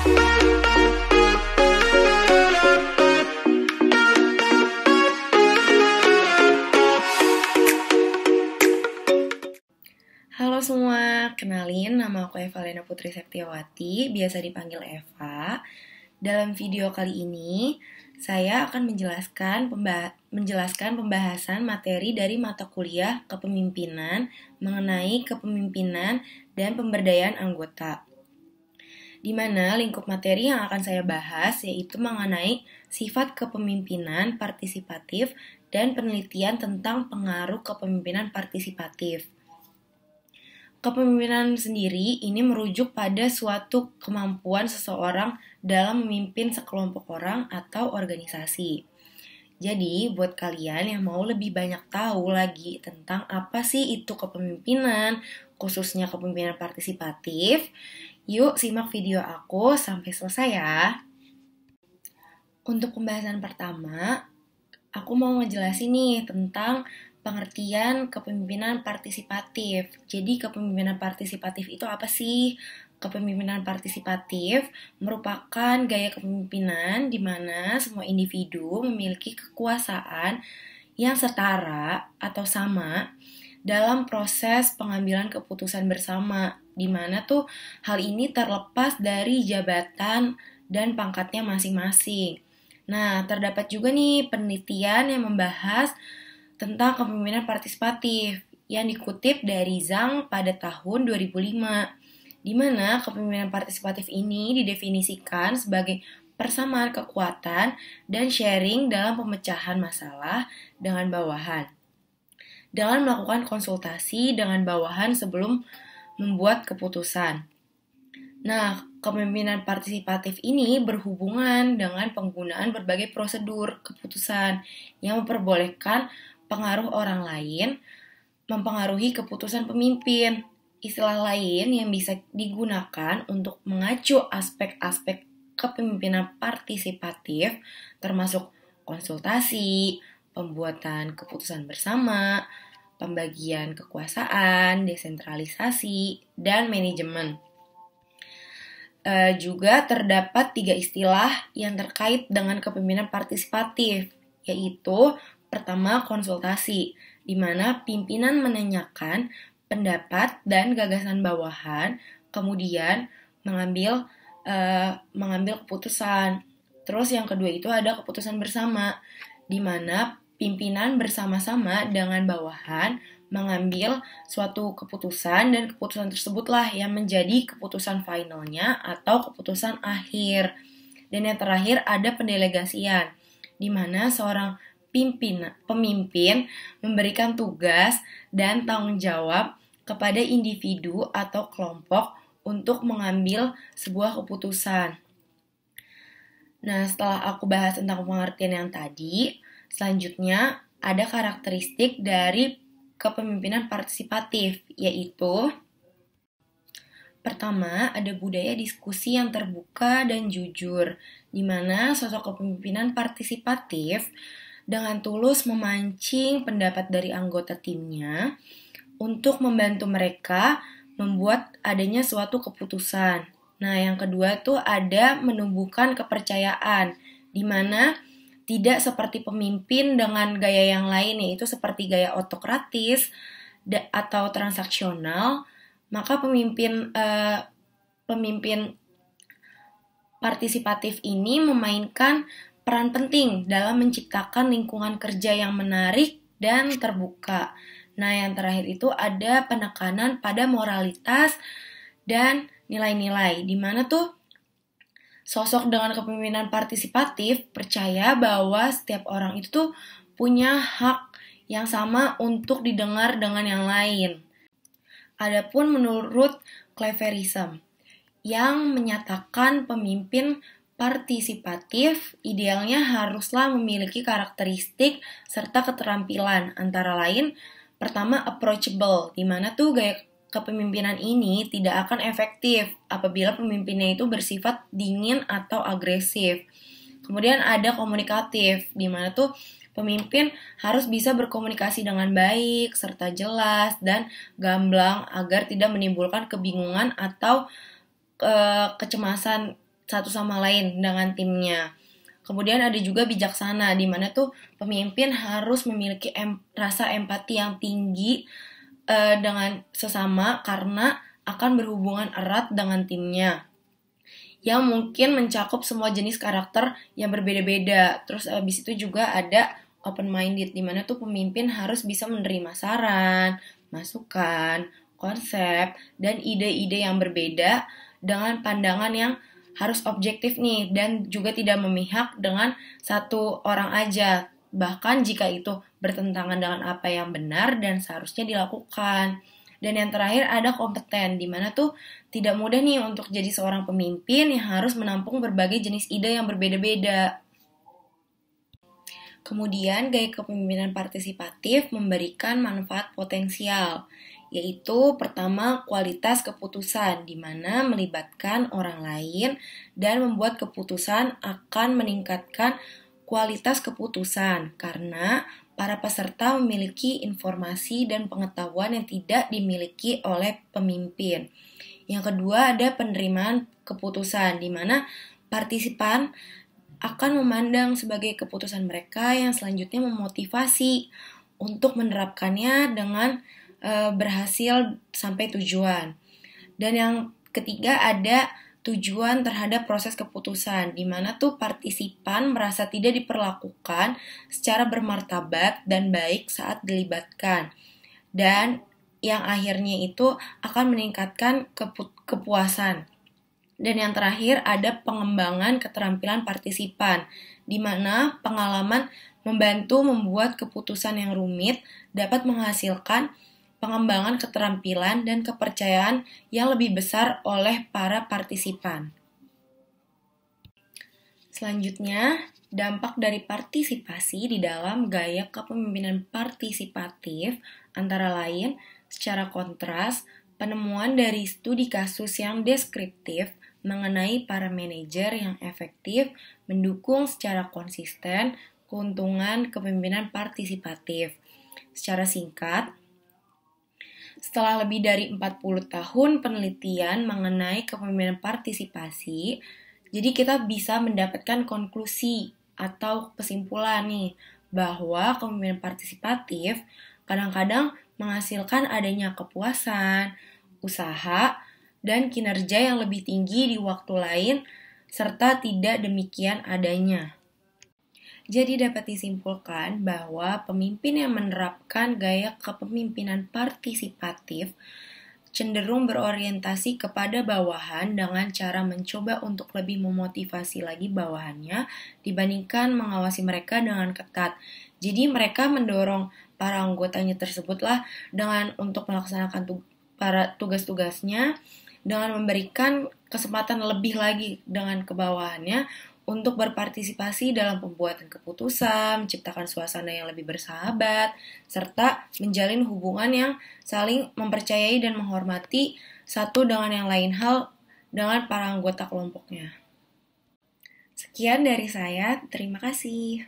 Halo semua, kenalin nama aku Evalena Putri Septiawati, biasa dipanggil Eva. Dalam video kali ini, saya akan menjelaskan pembahasan materi dari mata kuliah kepemimpinan mengenai kepemimpinan dan pemberdayaan anggota. Di mana lingkup materi yang akan saya bahas yaitu mengenai sifat kepemimpinan partisipatif dan penelitian tentang pengaruh kepemimpinan partisipatif. Kepemimpinan sendiri ini merujuk pada suatu kemampuan seseorang dalam memimpin sekelompok orang atau organisasi. Jadi, buat kalian yang mau lebih banyak tahu lagi tentang apa sih itu kepemimpinan, khususnya kepemimpinan partisipatif, yuk simak video aku sampai selesai ya. Untuk pembahasan pertama, aku mau ngejelasin nih tentang pengertian kepemimpinan partisipatif. Jadi kepemimpinan partisipatif itu apa sih? Kepemimpinan partisipatif merupakan gaya kepemimpinan di mana semua individu memiliki kekuasaan yang setara atau sama dalam proses pengambilan keputusan bersama, di mana tuh hal ini terlepas dari jabatan dan pangkatnya masing-masing. Nah, terdapat juga nih penelitian yang membahas tentang kepemimpinan partisipatif yang dikutip dari Zhang pada tahun 2005, di mana kepemimpinan partisipatif ini didefinisikan sebagai persamaan kekuatan dan sharing dalam pemecahan masalah dengan bawahan, dengan melakukan konsultasi dengan bawahan sebelum membuat keputusan. Nah, kepemimpinan partisipatif ini berhubungan dengan penggunaan berbagai prosedur keputusan yang memperbolehkan pengaruh orang lain mempengaruhi keputusan pemimpin. Istilah lain yang bisa digunakan untuk mengacu aspek-aspek kepemimpinan partisipatif termasuk konsultasi, pembuatan keputusan bersama, pembagian kekuasaan, desentralisasi, dan manajemen. Juga terdapat 3 istilah yang terkait dengan kepemimpinan partisipatif, yaitu pertama, konsultasi, di mana pimpinan menanyakan pendapat dan gagasan bawahan, kemudian mengambil keputusan. Terus yang kedua itu ada keputusan bersama, di mana pimpinan bersama-sama dengan bawahan mengambil suatu keputusan dan keputusan tersebutlah yang menjadi keputusan finalnya atau keputusan akhir. Dan yang terakhir ada pendelegasian, di mana seorang pemimpin memberikan tugas dan tanggung jawab kepada individu atau kelompok untuk mengambil sebuah keputusan. Nah, setelah aku bahas tentang pengertian yang tadi, selanjutnya ada karakteristik dari kepemimpinan partisipatif, yaitu pertama, ada budaya diskusi yang terbuka dan jujur, di mana sosok kepemimpinan partisipatif dengan tulus memancing pendapat dari anggota timnya untuk membantu mereka membuat adanya suatu keputusan. Nah, yang kedua tuh ada menumbuhkan kepercayaan, di mana tidak seperti pemimpin dengan gaya yang lain, yaitu seperti gaya otokratis atau transaksional, maka pemimpin partisipatif ini memainkan peran penting dalam menciptakan lingkungan kerja yang menarik dan terbuka. Nah, yang terakhir itu ada penekanan pada moralitas dan nilai-nilai, di mana tuh sosok dengan kepemimpinan partisipatif percaya bahwa setiap orang itu tuh punya hak yang sama untuk didengar dengan yang lain. Adapun menurut Cleverism, yang menyatakan pemimpin partisipatif idealnya haruslah memiliki karakteristik serta keterampilan, antara lain pertama approachable, di mana tuh gaya kepemimpinan ini tidak akan efektif apabila pemimpinnya itu bersifat dingin atau agresif. Kemudian ada komunikatif, di mana tuh pemimpin harus bisa berkomunikasi dengan baik serta jelas dan gamblang agar tidak menimbulkan kebingungan atau kecemasan satu sama lain dengan timnya. Kemudian ada juga bijaksana, di mana tuh pemimpin harus memiliki rasa empati yang tinggi dengan sesama karena akan berhubungan erat dengan timnya, yang mungkin mencakup semua jenis karakter yang berbeda-beda. Terus abis itu juga ada open-minded, di mana tuh pemimpin harus bisa menerima saran, masukan, konsep, dan ide-ide yang berbeda dengan pandangan yang harus objektif nih, dan juga tidak memihak dengan satu orang aja, bahkan jika itu bertentangan dengan apa yang benar dan seharusnya dilakukan. Dan yang terakhir ada kompeten, di mana tuh tidak mudah nih untuk jadi seorang pemimpin yang harus menampung berbagai jenis ide yang berbeda-beda. Kemudian gaya kepemimpinan partisipatif memberikan manfaat potensial, yaitu pertama kualitas keputusan, di mana melibatkan orang lain dan membuat keputusan akan meningkatkan kualitas keputusan karena para peserta memiliki informasi dan pengetahuan yang tidak dimiliki oleh pemimpin. Yang kedua ada penerimaan keputusan, di mana partisipan akan memandang sebagai keputusan mereka yang selanjutnya memotivasi untuk menerapkannya dengan berhasil sampai tujuan. Dan yang ketiga ada tujuan terhadap proses keputusan, di mana tuh partisipan merasa tidak diperlakukan secara bermartabat dan baik saat dilibatkan. Dan yang akhirnya itu akan meningkatkan kepuasan. Dan yang terakhir ada pengembangan keterampilan partisipan, di mana pengalaman membantu membuat keputusan yang rumit dapat menghasilkan pengembangan keterampilan dan kepercayaan yang lebih besar oleh para partisipan. Selanjutnya, dampak dari partisipasi di dalam gaya kepemimpinan partisipatif antara lain secara kontras, penemuan dari studi kasus yang deskriptif mengenai para manajer yang efektif mendukung secara konsisten keuntungan kepemimpinan partisipatif. Secara singkat, setelah lebih dari 40 tahun penelitian mengenai kepemimpinan partisipasi, jadi kita bisa mendapatkan konklusi atau kesimpulan nih, bahwa kepemimpinan partisipatif kadang-kadang menghasilkan adanya kepuasan, usaha, dan kinerja yang lebih tinggi di waktu lain, serta tidak demikian adanya. Jadi dapat disimpulkan bahwa pemimpin yang menerapkan gaya kepemimpinan partisipatif cenderung berorientasi kepada bawahan dengan cara mencoba untuk lebih memotivasi lagi bawahannya dibandingkan mengawasi mereka dengan ketat. Jadi mereka mendorong para anggotanya tersebutlah dengan untuk melaksanakan para tugas-tugasnya, dengan memberikan kesempatan lebih lagi dengan kebawahannya untuk berpartisipasi dalam pembuatan keputusan, menciptakan suasana yang lebih bersahabat, serta menjalin hubungan yang saling mempercayai dan menghormati satu dengan yang lain hal dengan para anggota kelompoknya. Sekian dari saya, terima kasih.